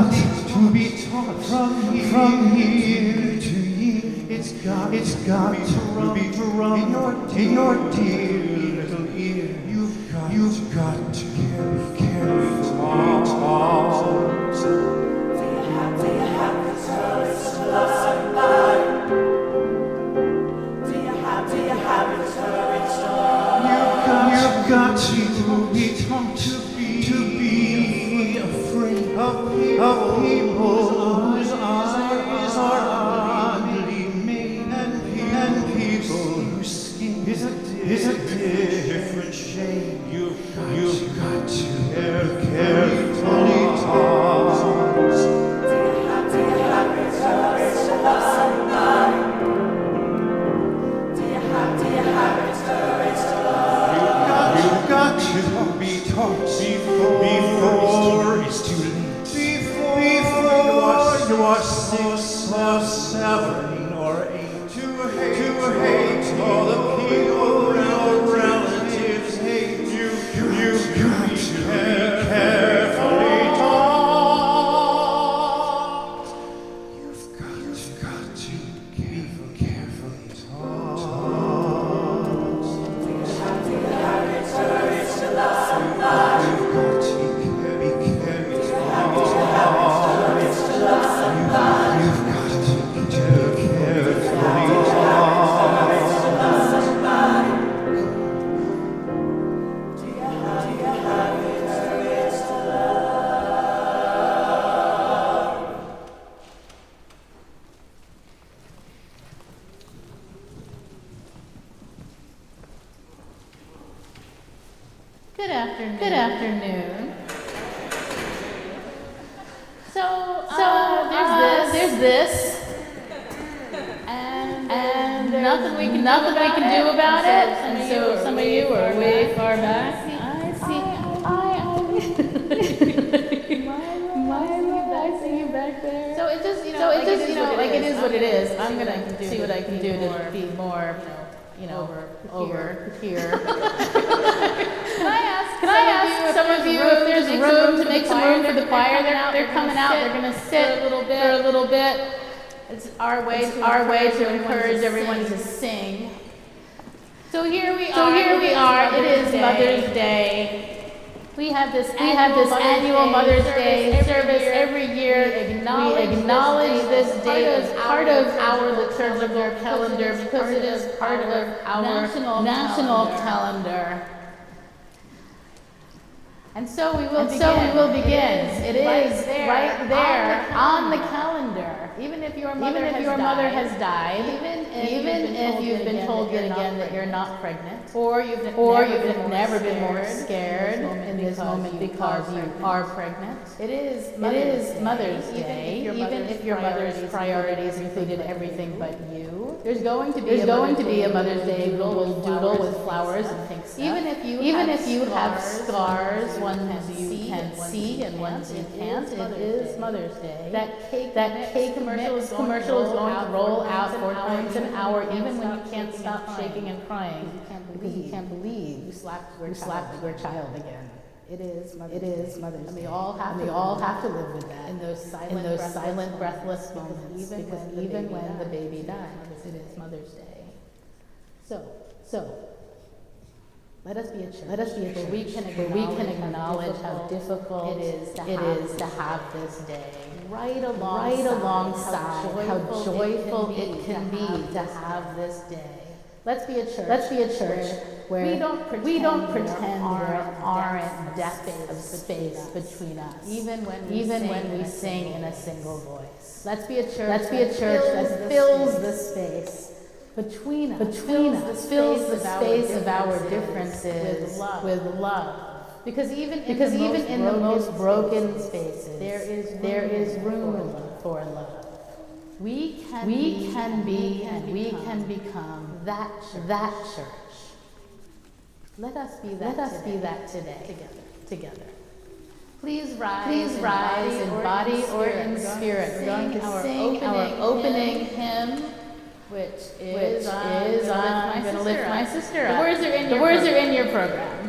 to be taught from here to here. It's got to be drum in your dear little ear. You've got to carry on. Do you have the courage to love somebody? Do you have the courage to love? You've got to be taught to be afraid of people whose eyes are oddly made, and people whose skin is a different shade. You've got to carefully taught. Do you have the courage to love somebody? Do you have the courage to love? You've got to be taught before it's too late. Before you are 6 or 7 or 8 to hate all the people your relatives hate. You've got to be carefully taught. You've got to be carefully taught. Do you have the courage to love somebody? You've got to be carefully taught. Courage to love somebody. You've got to be carefully taught. Courage to love somebody. Do you have the courage to love? Good afternoon. So there's this, and nothing we can do about it. And so some of you are way far back. I see you back there. So it just like it is what it is. I'm gonna see what I can do to be more, over here. Can I ask some of you if there's room to make some room for the choir? They're coming out. They're going to sit for a little bit. It's our way to encourage everyone to sing. So here we are. It is Mother's Day. We have this annual Mother's Day service every year. We acknowledge this day as part of our liturgical calendar because it is part of our national calendar. And so we will begin. It is right there on the calendar. Even if your mother has died, even if you've been told yet again that you're not pregnant, or you've never been more scared in this moment because you are pregnant. It is Mother's Day. Even if your mother's priorities included everything but you. There's going to be a Mother's Day doodle with flowers and pink stuff. Even if you have scars, ones you can see and ones you can't, it is Mother's Day. That cake commercial is going to roll out 4 times an hour, even when you can't stop shaking and crying because you can't believe you slapped your child again. It is Mother's Day. And we all have to live with that in those silent, breathless moments, because even when the baby dies, it is Mother's Day. So. Let us be a church where we can acknowledge how difficult it is to have this day. Right alongside how joyful it can be to have this day. Let's be a church where we don't pretend there aren't depths of space between us, even when we sing in a single voice. Let's be a church that fills the space between us, fills the space of our differences with love. Because even in the most broken spaces, there is room for love. We can be and we can become that church. Let us be that today, together. Please rise in body or in spirit. We're going to sing our opening hymn, which is I'm going to lift my sister up. The words are in your program.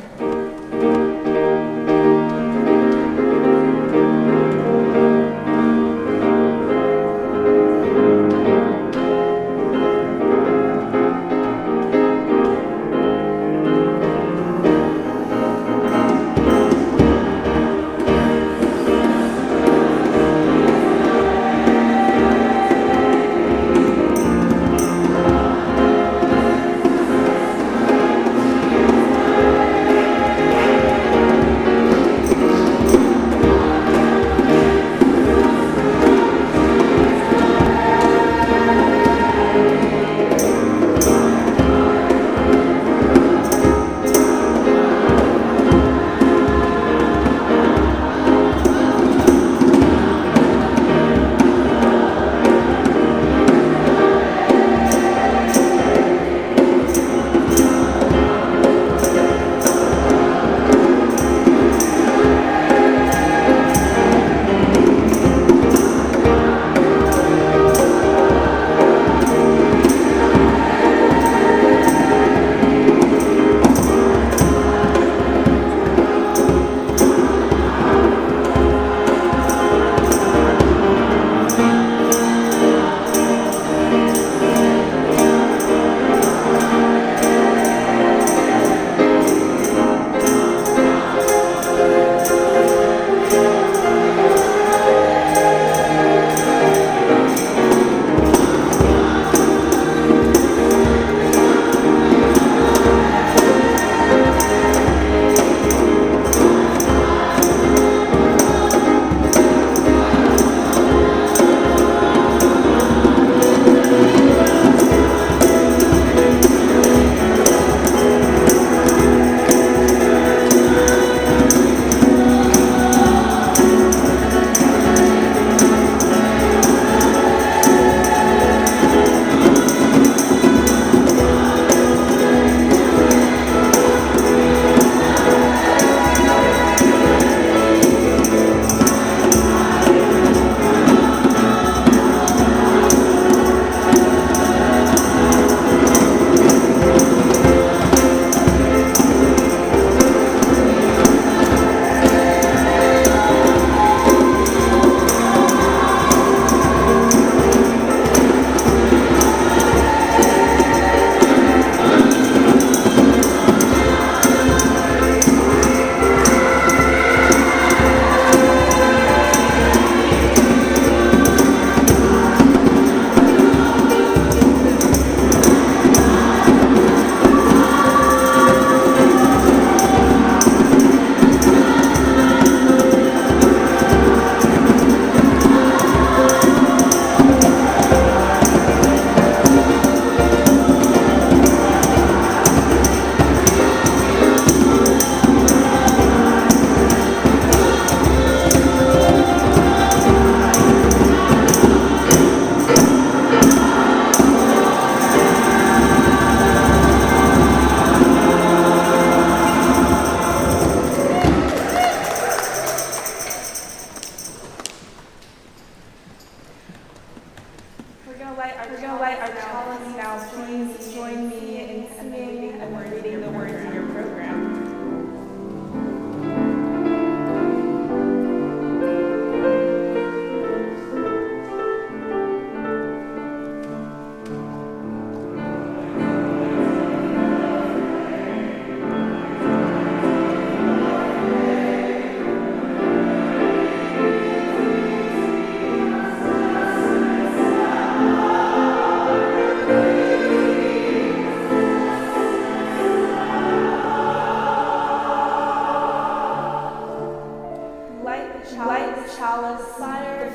solace, the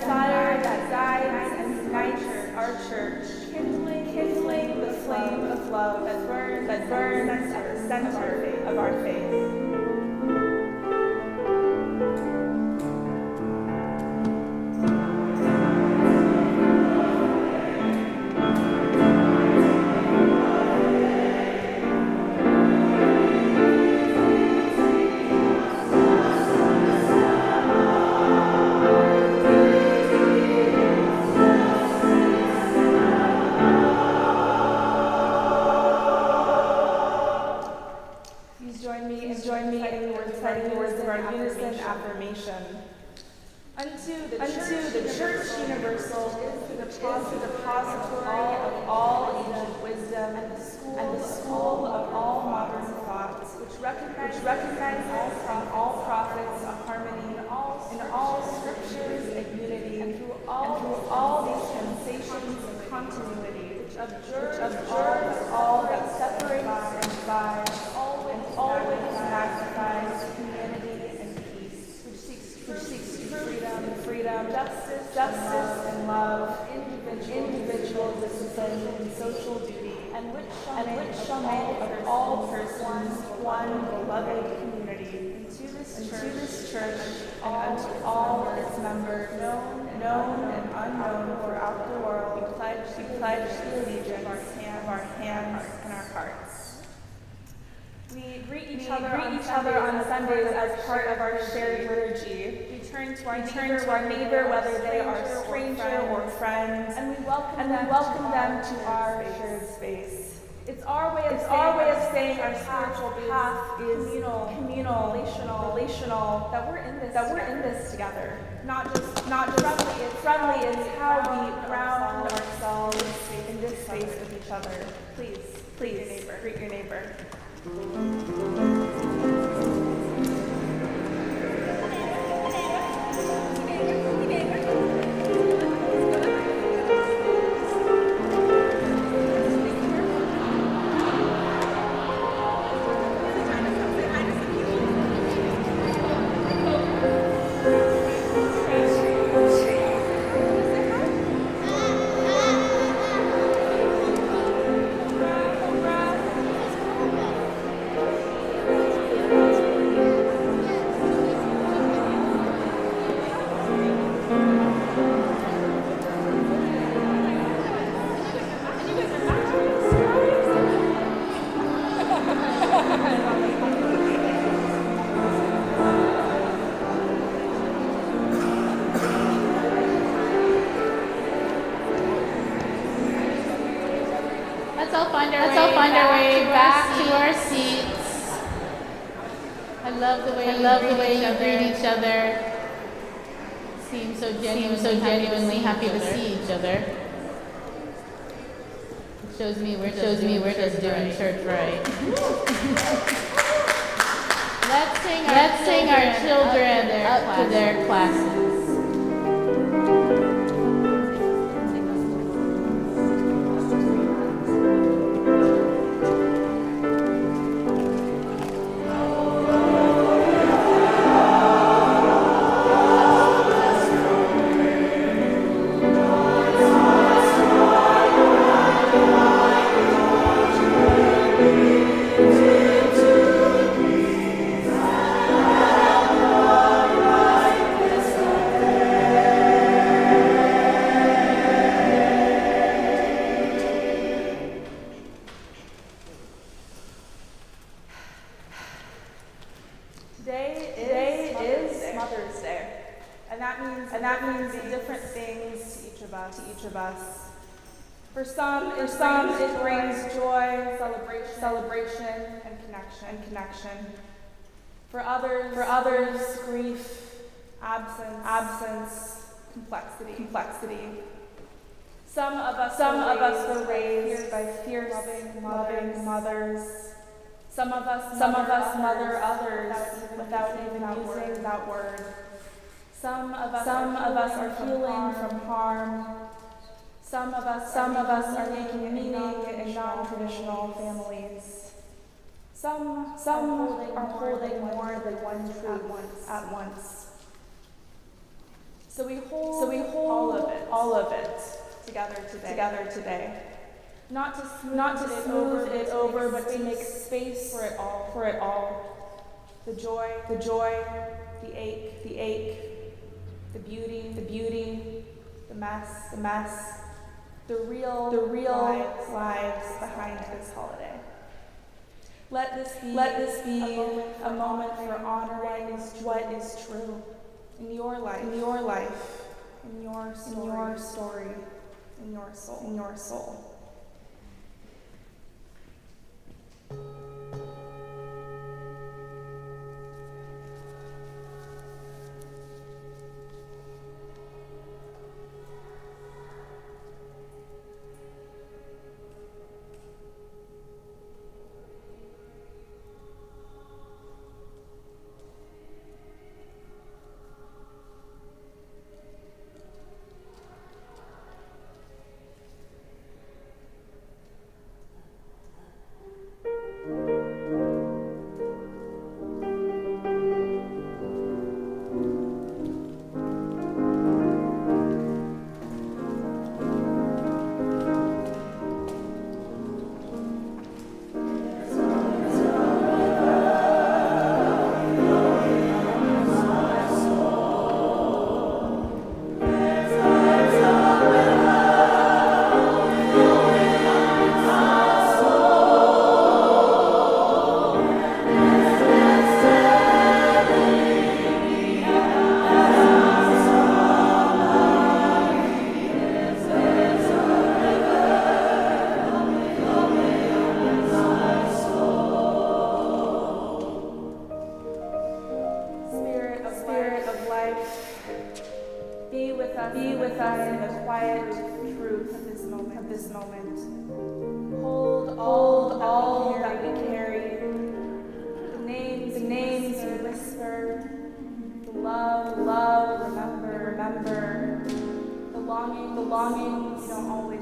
fire that guides and unites our church, kindling the flame of love that burns at the center of our faith. Join me in the words of our unison affirmation. Unto the Church Universal is the depository of all ancient wisdom and the school of all modern thoughts, which recognize all prophets a harmony in all scriptures and unity, and through all these sensations of continuity, which abjures all that separates and divides, and always magnifies humanity and peace, which seeks freedom, justice and love, individual discipline and social duty, and which shall make of all persons one beloved community. Into this church and unto all its members, known and unknown throughout the world, we pledge the allegiance of our hands and our hearts. We greet each other on Sundays as part of our shared liturgy. We turn to our neighbor, whether they are stranger or friends, and we welcome them to our shared space. It's our way of saying our spiritual path is communal, relational. That we're in this together. Not just friendly. It's how we ground ourselves in this space with each other. Please, greet your neighbor. Let's all find our way back to our seats. I love the way you greet each other. Seem so genuinely happy to see each other. It shows me we're just doing church right. Let's sing our children up to their classes. Today is Mother's Day, and that means different things to each of us. For some, it brings joy, celebration, and connection. For others, grief, absence, complexity. Some of us were raised by fierce, loving mothers. Some of us mother others without even using that word. Some of us are healing from harm. Some of us are making meaning in non-traditional families. Some are holding more than one truth at once. So we hold all of it together today. Not to smooth it over, but to make space for it all. The joy, the ache, the beauty, the mess, the real lives behind this holiday. Let this be a moment for honoring what is true in your life, in your story, in your soul. Be with us in the quiet truth of this moment. Hold all that we carry, the names we whisper, the love, remember, the longings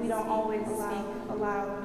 we don't always speak aloud.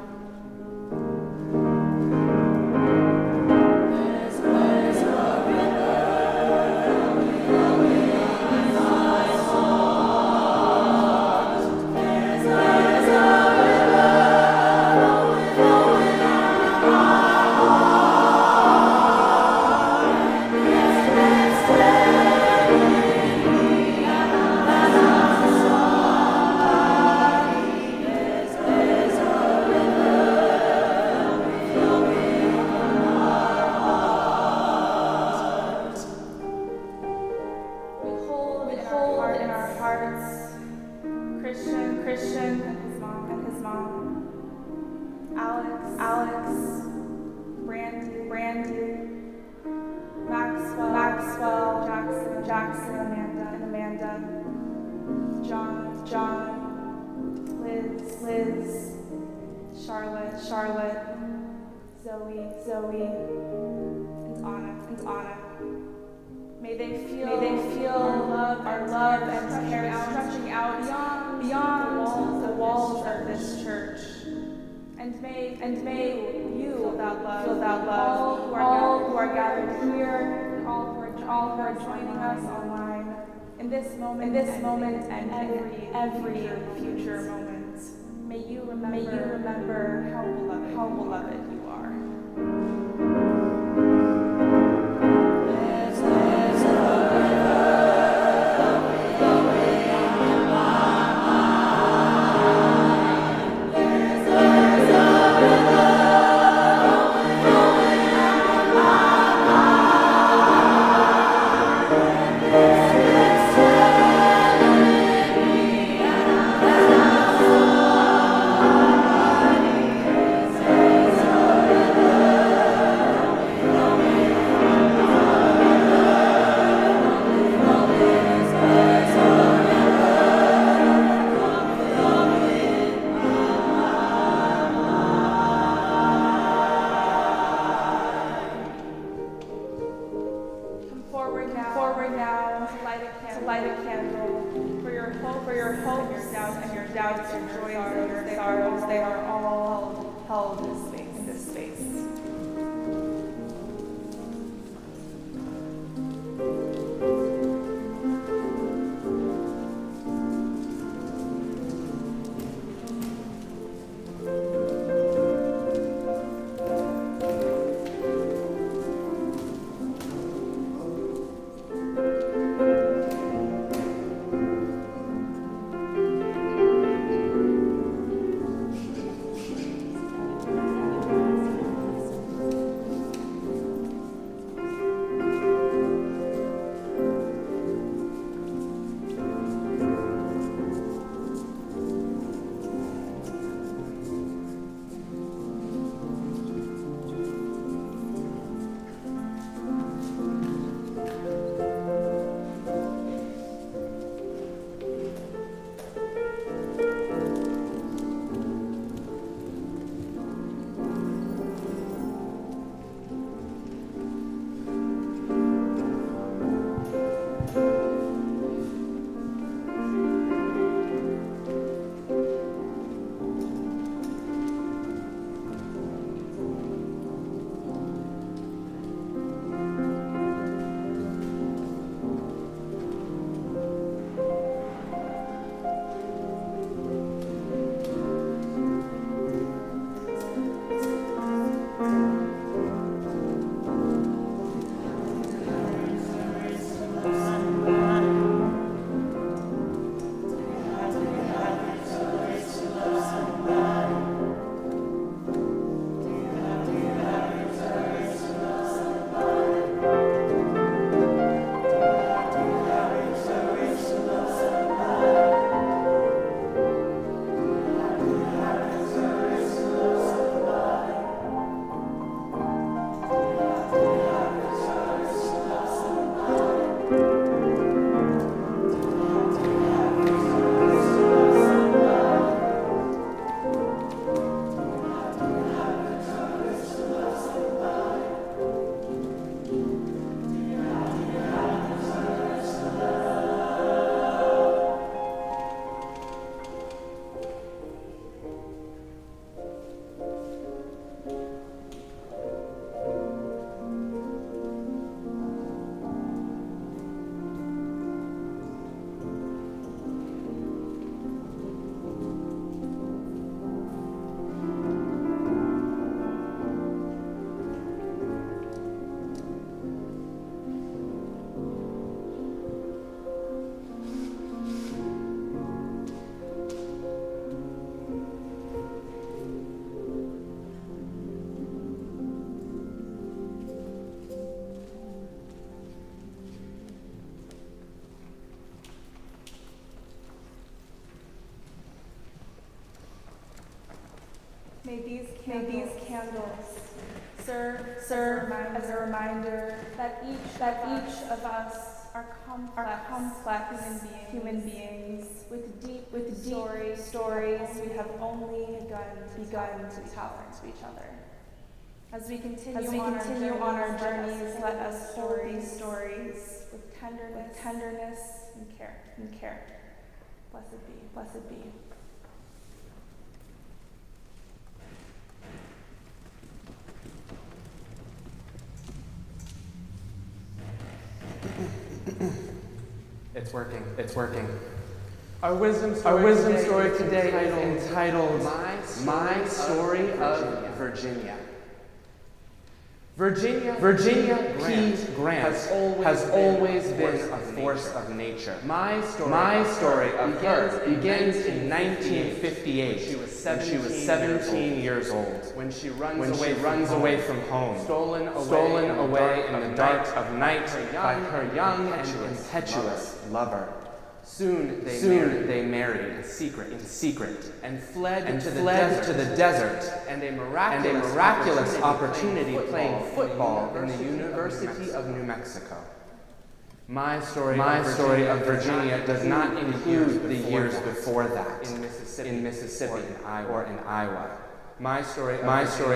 Christian and his mom, Alex, Brandy, Maxwell, Jackson, Amanda, John, Liz, Charlotte, Zoe, and Anna. May they feel our love and care stretching out beyond the walls of this church. And may you feel that love, all who are gathered here, and all who are joining us online in this moment and every future moment. May you remember how beloved you are. Forward now to light a candle for your hope, your doubts, your joys, your sorrows. They are all held in this space. these candles serve as a reminder that each of us are complex human beings with deep stories we have only begun to tell to each other. As we continue on our journeys, let us hold these stories with tenderness and care. Blessed be. It's working. Our wisdom story today is entitled My Story of Virginia. Virginia P. Grant has always been a force of nature. My story of her begins in 1958. She was 17 years old. When she runs away from home, stolen away in the dark of night by her young and impetuous lover. Soon they married in secret and fled to the desert and a miraculous opportunity playing football in the University of New Mexico. My story of Virginia does not include the years before that in Mississippi or in Iowa. My story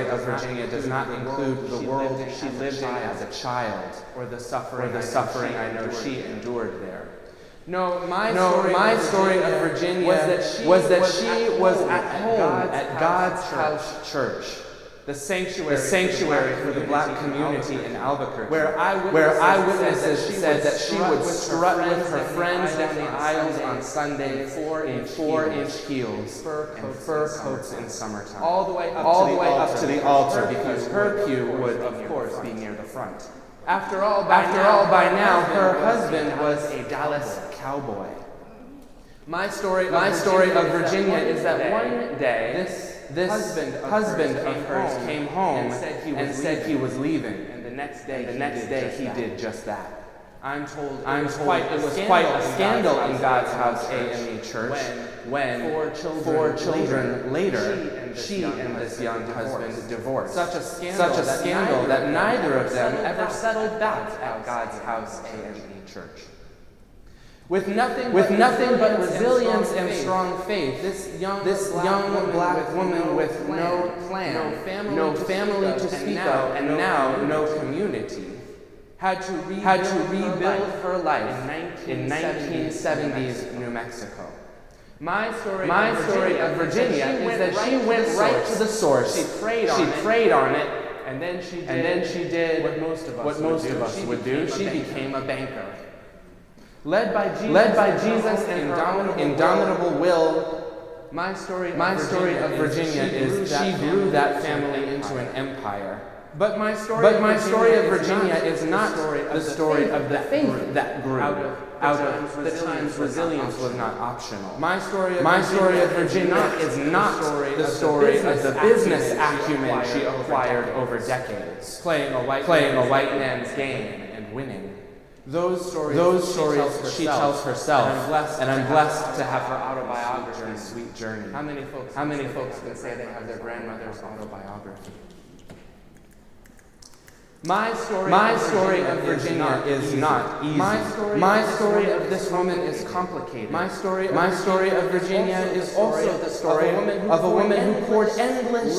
of Virginia does not include the world she lived in as a child or the suffering I know she endured there. No, my story of Virginia was that she was at home at God's House Church, the sanctuary for the black community in Albuquerque, where eyewitnesses said that she would strut with her friends down the aisles on Sunday in 4-inch heels and fur coats in summertime, all the way up to the altar because her pew would, of course, be near the front. After all, by now, her husband was a Dallas cowboy. My story of Virginia is that one day, this husband of hers came home and said he was leaving. And the next day he did just that. I'm told it was quite a scandal in God's House AME Church when 4 children later, she and this young husband divorced. Such a scandal that neither of them ever settled back at God's House AME Church. With nothing but resilience and strong faith, this young black woman with no plan, no family to speak of, and now no community, had to rebuild her life in 1970s New Mexico. My story of Virginia is that she went right to the source. She prayed on it, and then she did what most of us would do. She became a banker. Led by Jesus and indomitable will, my story of Virginia is that she grew that family into an empire. But my story of Virginia is not the story of the faith that grew out of the times resilience was not optional. My story of Virginia is not the story of the business acumen she acquired over decades, playing a white man's game and winning. Those stories she tells herself, and I'm blessed to have her autobiography, Sweet Journey. How many folks can say they have their grandmother's autobiography? My story of Virginia is not easy. My story of this woman is complicated. My story of Virginia is also the story of a woman who poured endless,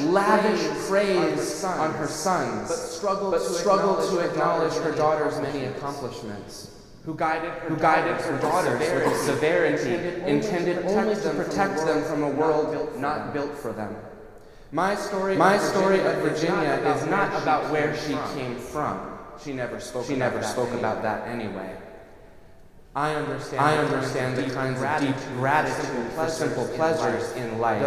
lavish praise on her sons, but struggled to acknowledge her daughter's many accomplishments. Who guided her daughters with severity intended only to protect them from a world not built for them. My story of Virginia is not about where she came from. She never spoke about that anyway. I understand the kinds of deep gratitude for simple pleasures in life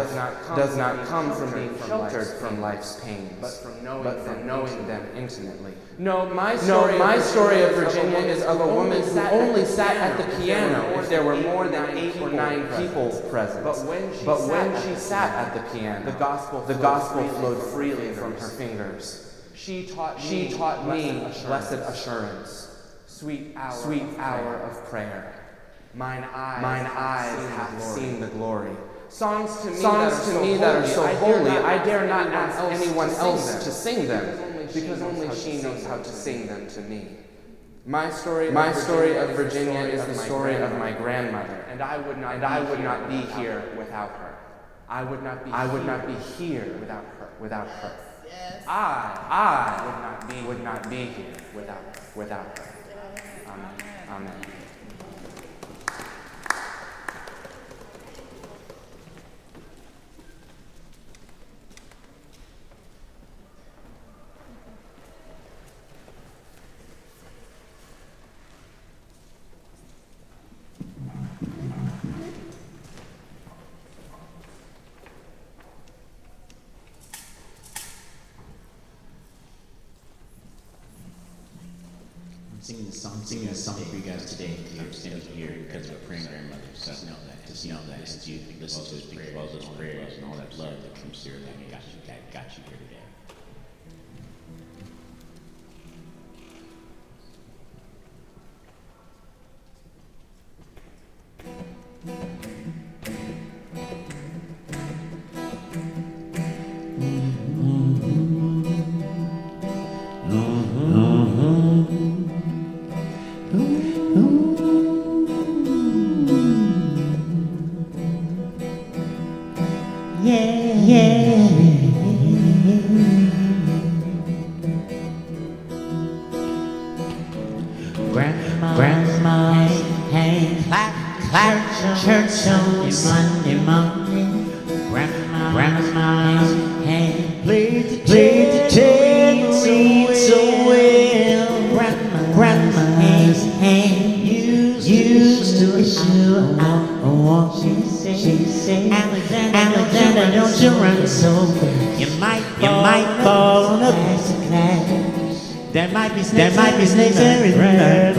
does not come from being sheltered from life's pains, but from knowing them intimately. No, my story of Virginia is of a woman who only sat at the piano if there were more than 8 or 9 people present. But when she sat at the piano, the gospel flowed freely from her fingers. She taught me blessed assurance. Sweet hour of prayer. Mine eyes have seen the glory. Songs to me that are so holy, I dare not ask anyone else to sing them, because only she knows how to sing them to me. My story of Virginia is the story of my grandmother, and I would not be here without her. I would not be here without her. Yes. I would not be here without her. Amen. Amen. Singing a song for you guys today. I'm standing here because of a praying grandmother. So know that. Just know that as you listen to speak of all those prayers and all that love that comes through, that got you here today. Grandma's hand clap church on Monday morning. Grandma's hand played the tambourine so well. Grandma's hand used to issue out a walk. She said, Alexander, don't you run so fast. You might fall on a class. There might be snakes there in grandma's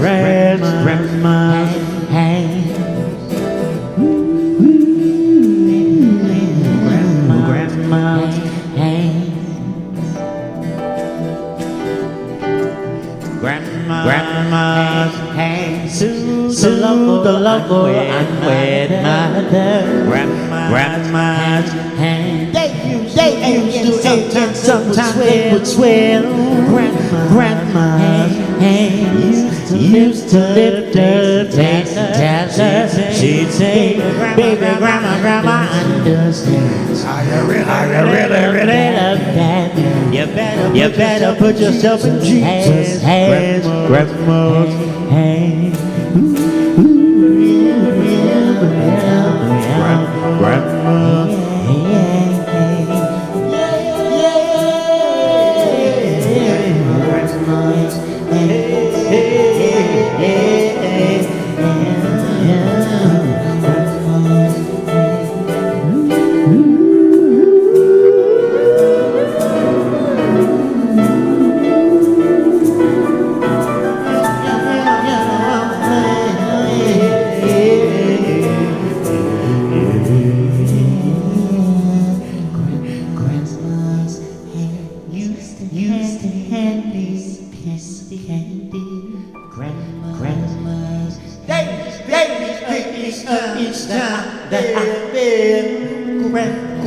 hand. Grandma's hand. Grandma's hand. Soothe the local unwed mother. Grandma's hand. They used to sometimes they would swell. Grandma's hand used to lift her face and tell her. She'd say, baby, grandma understands. I really love that. You better put yourself in Jesus' hands. Grandma's hand.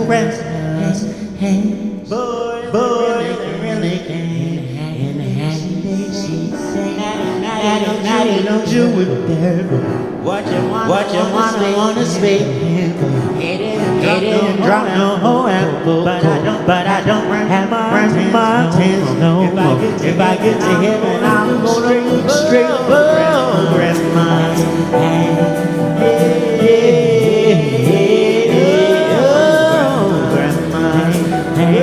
Grandma's hand. What you wanna speak? It didn't drop no whole apple, but I don't have my tens no more. If I get to heaven, I'm gonna straight for grandma's hand. Grandma's hand.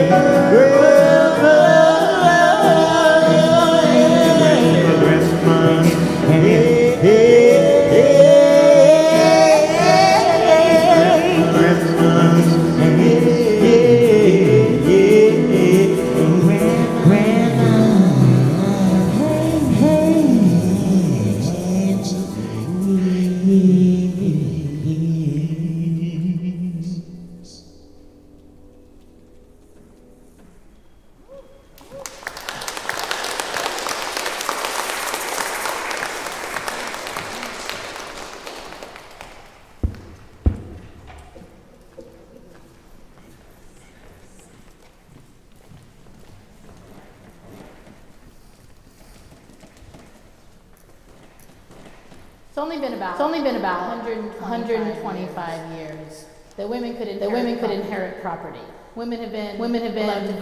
It's only been about 125 years that women could inherit property. Women have been allowed to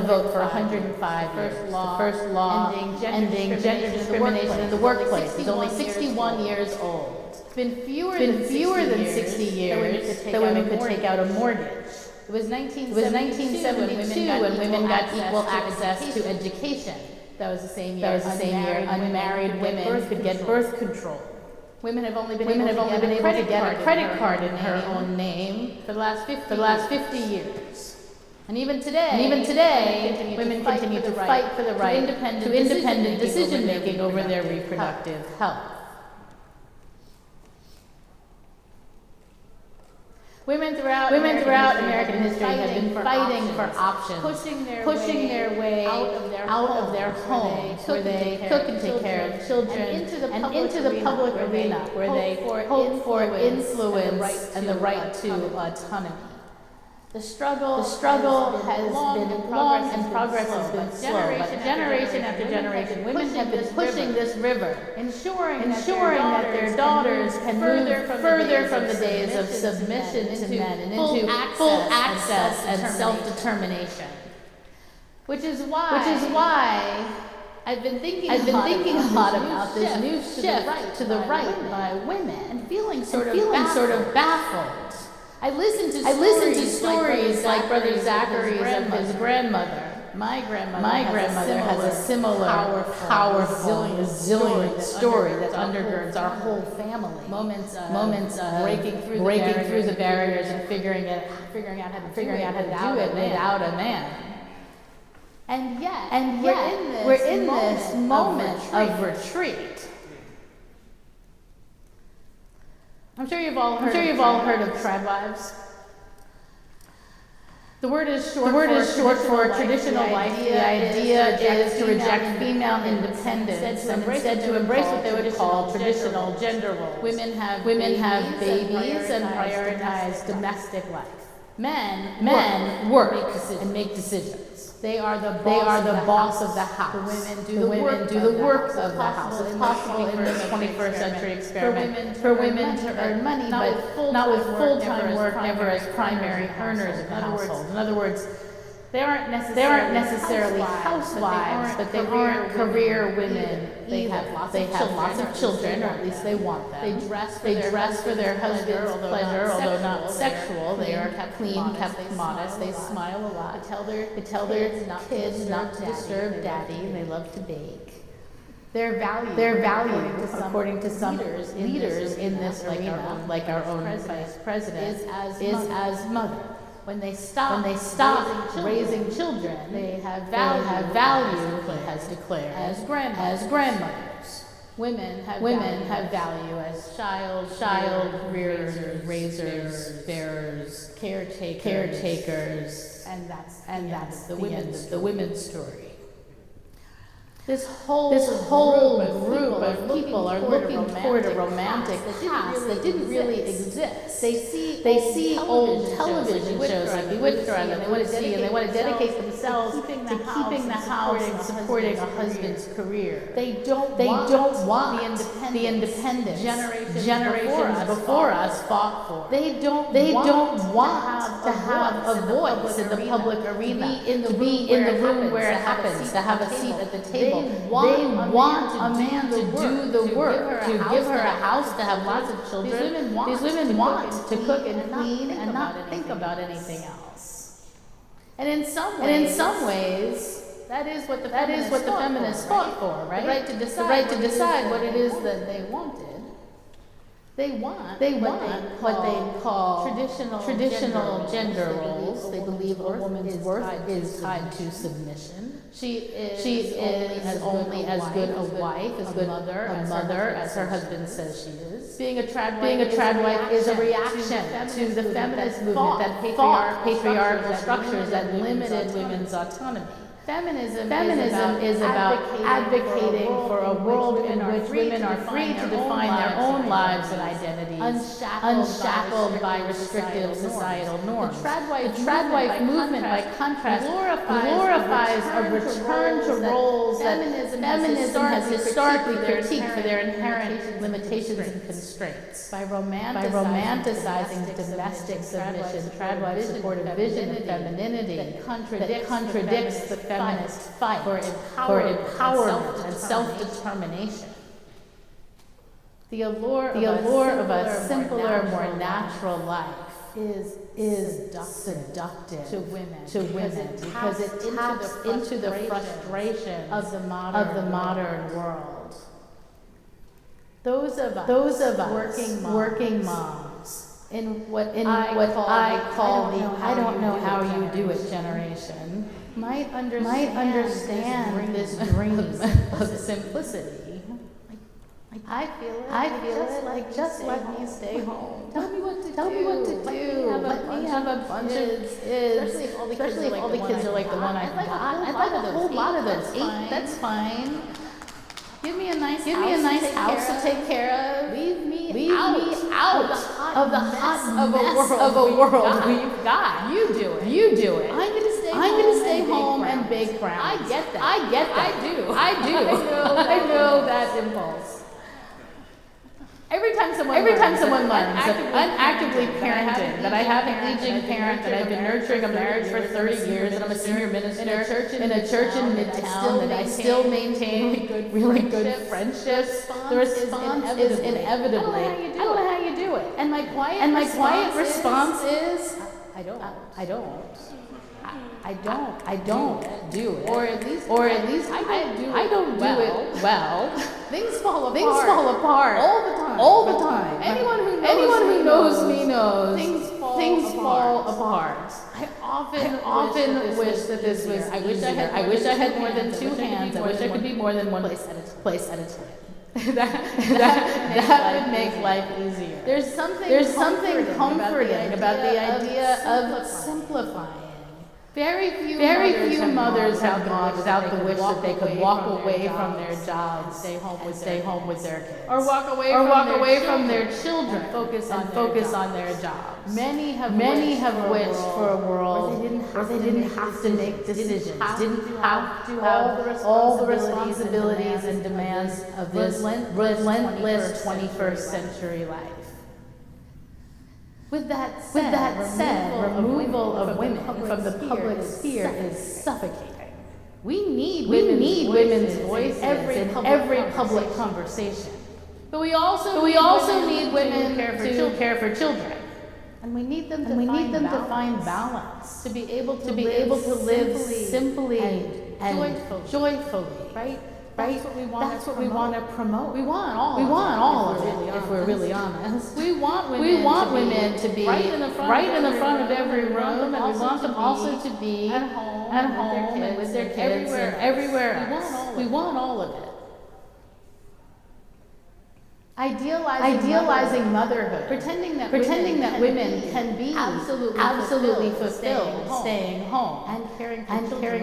vote for 105 years. The first law ending gender discrimination in the workplace is only 61 years old. It's been fewer than 60 years that women could take out a mortgage. It was 1972 when women got equal access to education. That was the same year unmarried women could get birth control. Women have only been able to get a credit card in her own name for the last 50 years. And even today, women continue to fight for the right to independent decision making over their reproductive health. Women throughout American history have been fighting for options, pushing their way out of their homes, where they cook and take care of children, and into the public arena, where they hope for influence and the right to autonomy. The struggle has been long and progress has been slow, but generation after generation, women have been pushing this river, ensuring that their daughters can move further from the days of submission to men and into full access and self-determination. Which is why I've been thinking a lot about this new shift to the right by women, and feeling sort of baffled. I listened to stories like Brother Zachary's of his grandmother. My grandmother has a similar, powerful, resilient story that undergirds our whole family. Moments of breaking through the barriers and figuring out how to do it without a man. And yet, we're in this moment of retreat. I'm sure you've all heard of Tradwives. The word is short for traditional life. The idea is to reject female independence and instead to embrace what they would call traditional gender roles. Women have babies and prioritize domestic life. Men work and make decisions. They are the boss of the house. The women do the work of the house. It's possible in this 21st century experiment for women to earn money, but not with full-time work, never as primary earners of the household. In other words, they aren't necessarily housewives, but they aren't career women. They have lots of children, or at least they want them. They dress for their husband's pleasure, although not sexual. They are kept modest. They smile a lot. They tell their kids not to disturb daddy, and they love to bake. Their value, according to some leaders in this arena, like our own vice president, is as mother. When they stop raising children, they have value, he has declared, as grandmothers. Women have value as child rearers, raisers, bearers, caretakers, and that's the women's story. This whole group of people are looking toward a romantic past that didn't really exist. They see old television shows like Bewitched, and they want to dedicate themselves to keeping the house and supporting a husband's career. They don't want the independence generations before us fought for. They don't want to have a voice in the public arena, to be in the room where it happens, to have a seat at the table. They want a man to do the work, to give her a house, to have lots of children. These women want to cook and clean and not think about anything else. And in some ways, that is what the feminists fought for, right? The right to decide what it is that they wanted. They want what they call traditional gender roles. They believe a woman's worth is tied to submission. She is only as good a wife, as good a mother as her husband says she is. Being a tradwife is a reaction to the feminist movement that fought patriarchal structures that limited women's autonomy. Feminism is about advocating for a world in which women are free to define their own lives and identities, unshackled by restrictive societal norms. The Tradwife movement, by contrast, glorifies a return to roles that feminism has historically critiqued for their inherent limitations and constraints. By romanticizing domestic submission, Tradwives support a vision of femininity that contradicts the feminist fight for empowerment and self-determination. The allure of a simpler, more natural life is seductive to women because it taps into the frustration of the modern world. Those of us working moms in what I call the I don't know how you do it generation might understand this dream of simplicity. I feel it like just let me stay home. Tell me what to do. Let me have a bunch of kids. Especially if all the kids are like the one I've got. I'd like a whole lot of those. 8, that's fine. Give me a nice house to take care of. Leave me out of the hot mess of a world we've got. You do it. I'm gonna stay home and bake brownies. I get that. I do. I know that impulse. Every time someone learns that I'm actively parenting, that I have an aging parent, that I've been nurturing a marriage for 30 years, and I'm a senior minister in a church in Midtown, that I still maintain really good friendships, the response is inevitably, I don't know how you do it. And my quiet response is, I don't do it. Or at least I don't do it well. Things fall apart all the time. Anyone who knows me knows things fall apart. I often wish that this was easier. I wish I had more than 2 hands. I wish I could be more than one place at a time. that would make life easier. There's something comforting about the idea of simplifying. Very few mothers have gone without the wish that they could walk away from their jobs and stay home with their kids. Or walk away from their children and focus on their jobs. Many have wished for a world where they didn't have to make decisions, didn't have to have all the responsibilities and demands of this relentless 21st century life. With that said, removal of women from the public sphere is suffocating. We need women's voices in every public conversation. But we also need women to care for children. And we need them to find balance, to be able to live simply and joyfully, right? That's what we want to promote. We want all of it, if we're really honest. We want women to be right in the front of every room, and we want them also to be at home and with their kids and everywhere else. We want all of it. Idealizing motherhood, pretending that women can be absolutely fulfilled, staying home and caring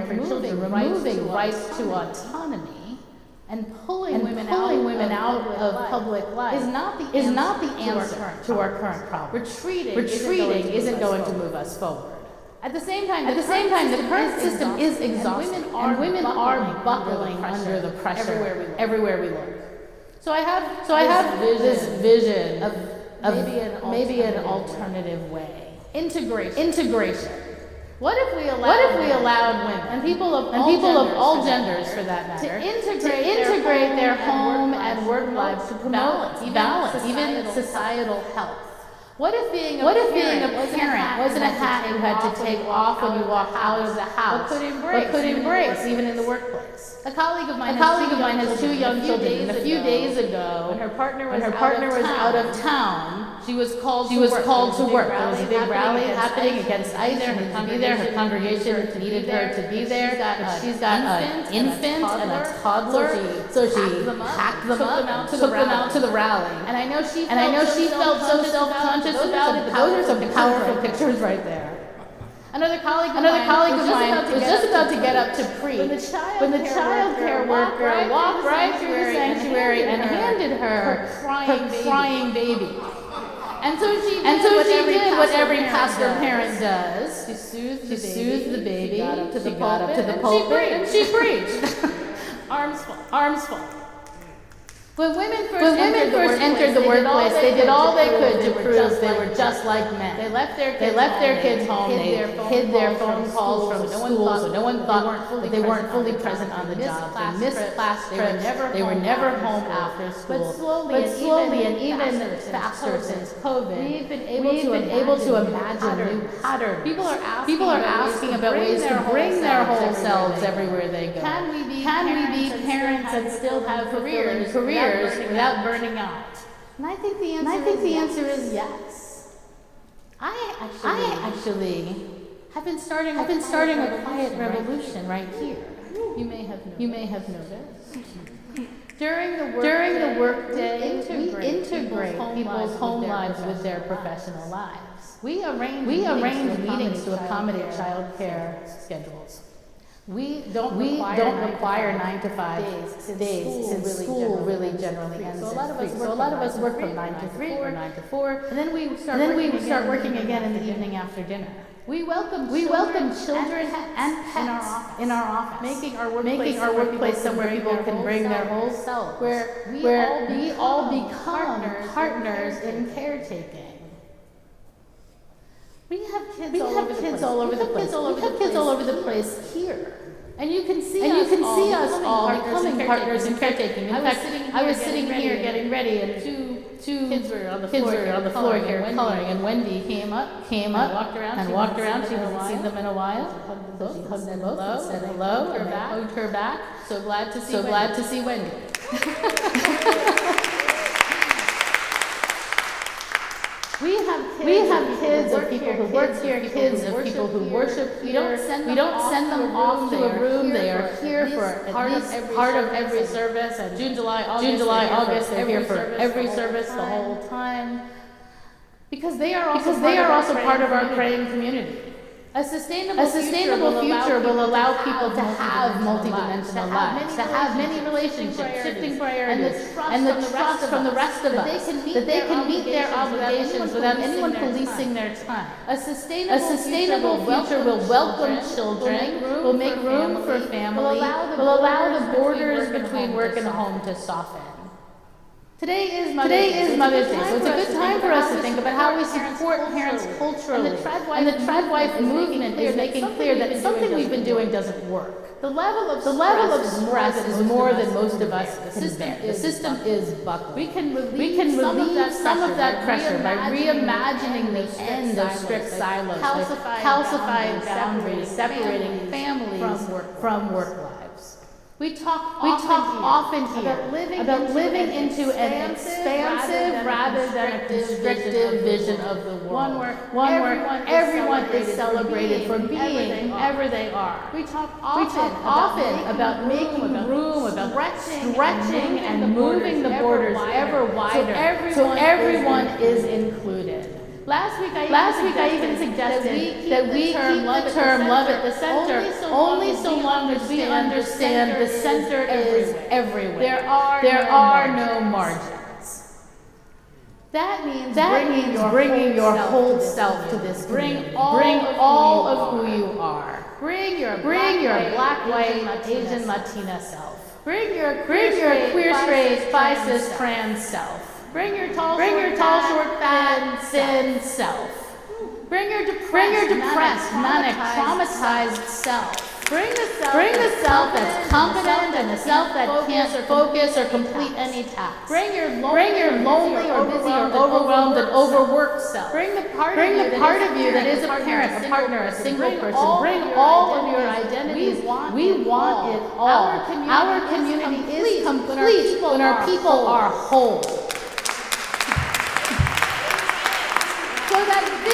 for children, removing rights to autonomy, and pulling women out of public life is not the answer to our current problem. Retreating isn't going to move us forward. At the same time, the current system is exhausting, and women are buckling under the pressure everywhere we look. So I have this vision of maybe an alternative way. Integration. What if we allowed women and people of all genders for that matter to integrate their home and work lives to promote balance, even societal health? What if being a parent wasn't a hat you had to take off when you walked out of the house, but could embrace even in the workplace? A colleague of mine has 2 young children, and a few days ago, when her partner was out of town, she was called to work. There was a big rally happening against ICE. She needed to be there. Her congregation needed her to be there. But she's got an infant and a toddler, so she packed them up, took them out to the rally. And I know she felt so self-conscious about it. But those are some powerful pictures right there. Another colleague of mine was just about to get up to preach when the child care worker walked right through the sanctuary and handed her her crying baby. And so she did what every pastor parent does. She soothed the baby, to the pulpit, and she preached. Arms full. When women first entered the workplace, they did all they could to prove they were just like men. They left their kids home. They hid their phone calls from school, so no one thought that they weren't fully present on the job. They missed class trips. They were never home after school. But slowly and even faster since COVID, we've been able to imagine new patterns. People are asking about ways to bring their whole selves everywhere they go. Can we be parents and still have careers without burning out? And I think the answer is yes. I actually have been starting a quiet revolution right here. You may have noticed. During the workday, we integrate people's home lives with their professional lives. We arrange meetings to accommodate childcare schedules. We don't require 9 to 5 days since school really generally ends. So a lot of us work from 9 to 3 or 9 to 4, and then we start working again in the evening after dinner. We welcome children and pets in our office, making our workplace somewhere people can bring their whole selves, where we all become partners in caretaking. We have kids all over the place here. And you can see us all becoming partners in caretaking. In fact, I was sitting here getting ready, and two kids were on the floor here coloring, and Wendy came up and walked around. She hadn't seen them in a while. She hugged them both and said hello, and I hugged her back. So glad to see Wendy. We have kids of people who work here, kids of people who worship here. We don't send them off to a room. They are here for at least part of every service. And June, July, August, they're here for every service the whole time. Because they are also part of our praying community. A sustainable future will allow people to have multidimensional lives, to have many relationships, shifting priorities, and the trust from the rest of us that they can meet their obligations without anyone policing their time. A sustainable future will welcome children, will make room for family, will allow the borders between work and home to soften. Today is Mother's Day, so it's a good time for us to think about how we support parents culturally. And the Tradwives movement is making clear that something we've been doing doesn't work. The level of stress is more than most of us can bear. The system is buckling. We can relieve some of that pressure by reimagining the end of strict silos, calcified boundaries separating families from work lives. We talk often here about living into an expansive rather than a constrictive vision of the world. One where everyone is celebrated for being whoever they are. We talk often about making room, about stretching and moving the borders ever wider so everyone is included. Last week I even suggested that we keep the term love at the center only so long as we understand the center is everywhere. There are no margins. That means bringing your whole self to this. Bring all of who you are. Bring your black, white, Asian, Latina self. Bring your queer, straight, bi, cis, trans self. Bring your tall, short, fat, thin self. Bring your depressed, manic, traumatized self. Bring the self that's confident and the self that can't focus or complete any task. Bring your lonely or busy or overwhelmed and overworked self. Bring the part of you that is a parent, a partner, a single person. Bring all of your identities. We want it all. Our community is complete when our people are whole.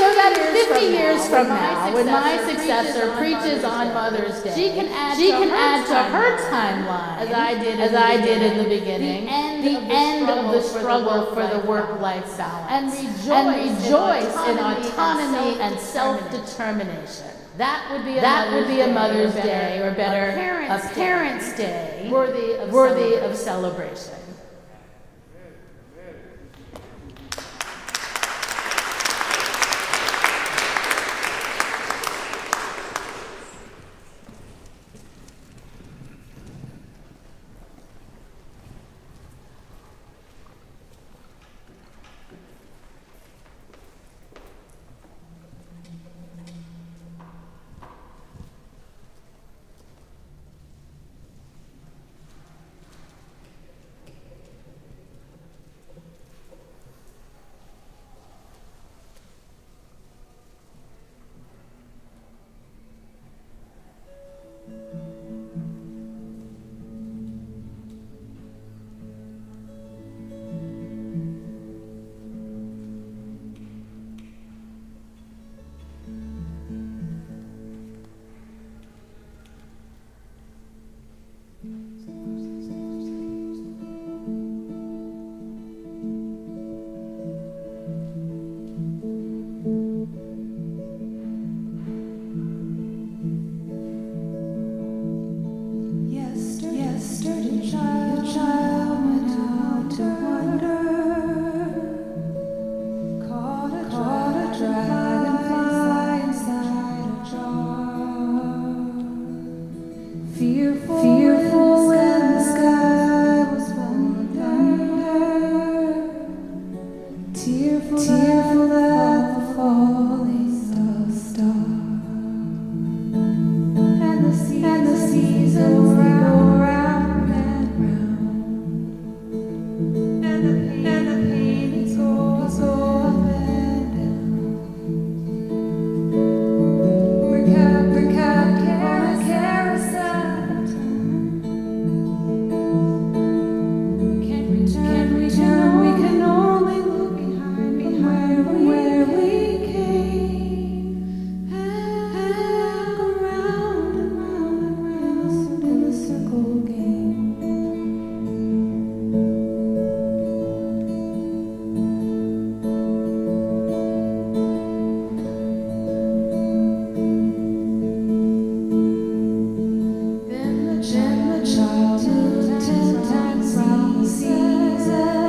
So that 50 years from now, when my successor preaches on Mother's Day, she can add to her timeline, as I did in the beginning, the end of the struggle for the work-life balance, and rejoice in autonomy and self-determination. That would be a Mother's Day, or better, a Parents' Day, worthy of celebration. Fearful when the sky was full of thunder, tearful at the falling star, and the seasons they go round and round, and the pain goes up and down. We're caught on a carousel. Can't return. We can only look behind where we came, and go round and round and round in the circle game. Then the child moved 10 times round the seasons,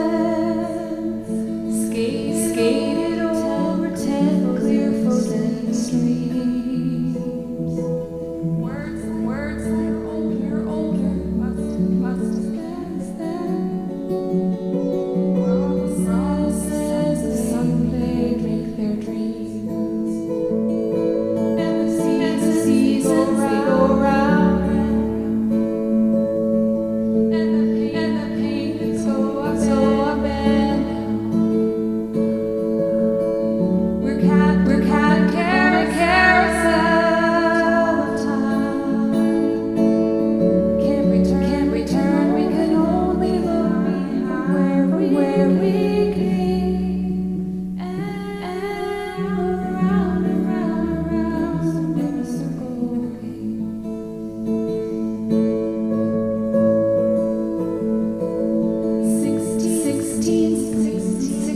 skated over 10 clear frozen streams. Words like you're older, must stand there. Promises of someday drink their dreams. And the seasons they go round and the pain go up and down. We're caught carousel of time. Can't return. We can only look behind where we came, and round and round and round in a circle game.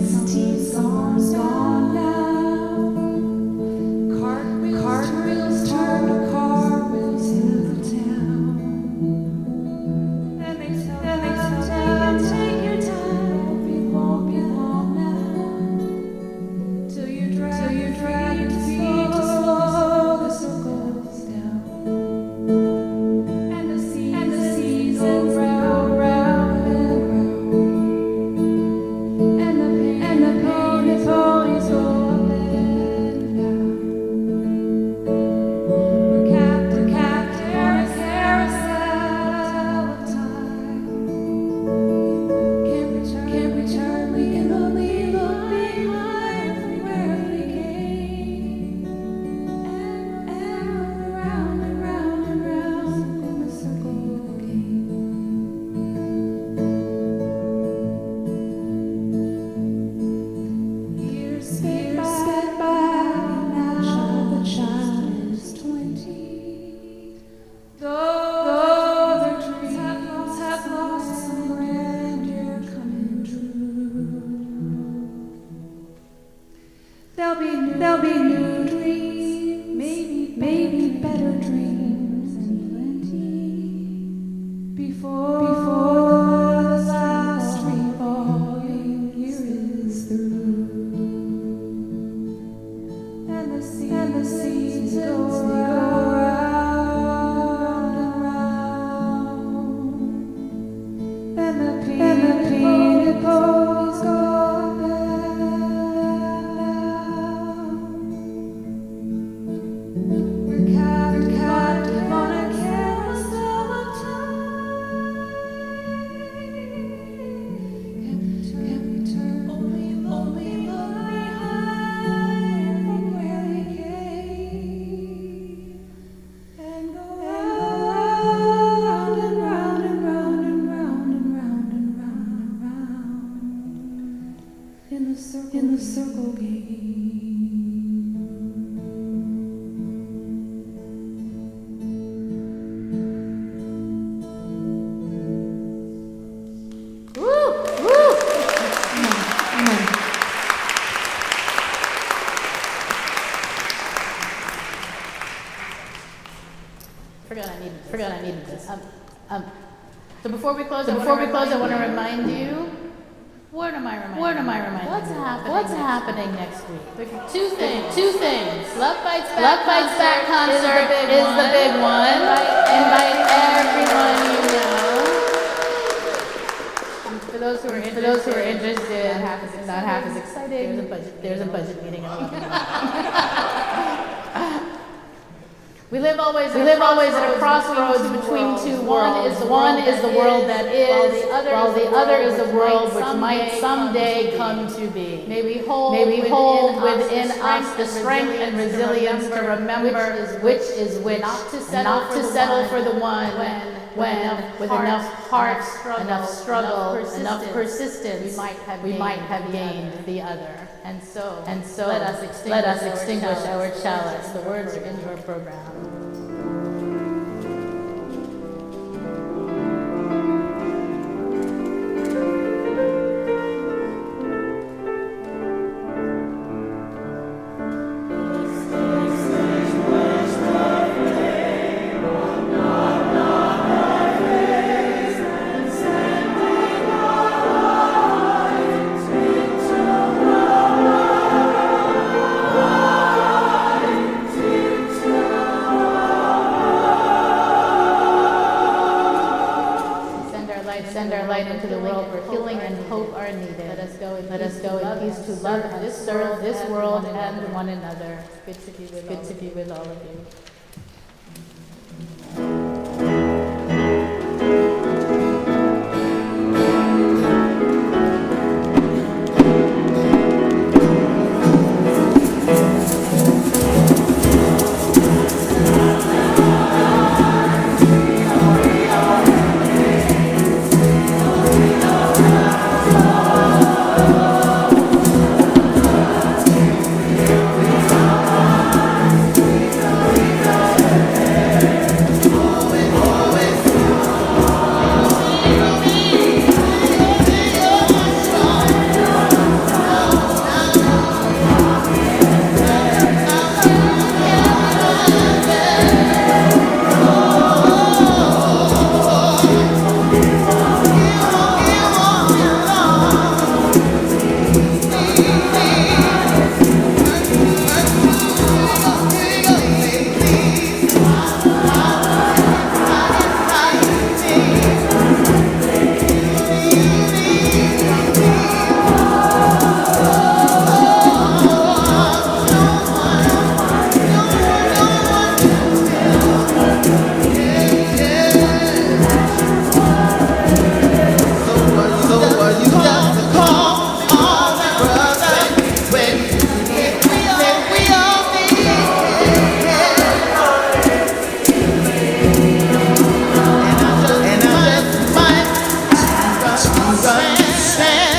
16 songs gone now. Cartwheels turn to cartwheels in the town. And they tell take your time, it won't be long now. Till you drag your feet to slow the circles down. And the seasons go round and round. And the ponies go up and down. We're capped in a carousel of time. Can't return. We can only look behind where we came, and round and round and round in the circle game. Years sped by, now the child is 20. Though their dreams have lost some grandeur coming true. There'll be new dreams, maybe circle game. Forgot I needed this. So before we close, I want to remind you. What am I reminding? What's happening next week? Two things. Love Fights Back concert is the big one. Invite everyone you know. And for those who are interested, not half as exciting. There's a budget meeting at 11. We live always at a crossroads between two worlds. One is the world that is, while the other is the world which might someday come to be. May we hold within us the strength and resilience to remember which is which, not to settle for the one when, with enough heart, enough struggle, enough persistence, we might have gained the other. And so let us extinguish our chalice. The words are in your program. Send our light into the world where healing and hope are needed. Let us go in peace to love and serve this world and one another. Good to be with all of you. Stand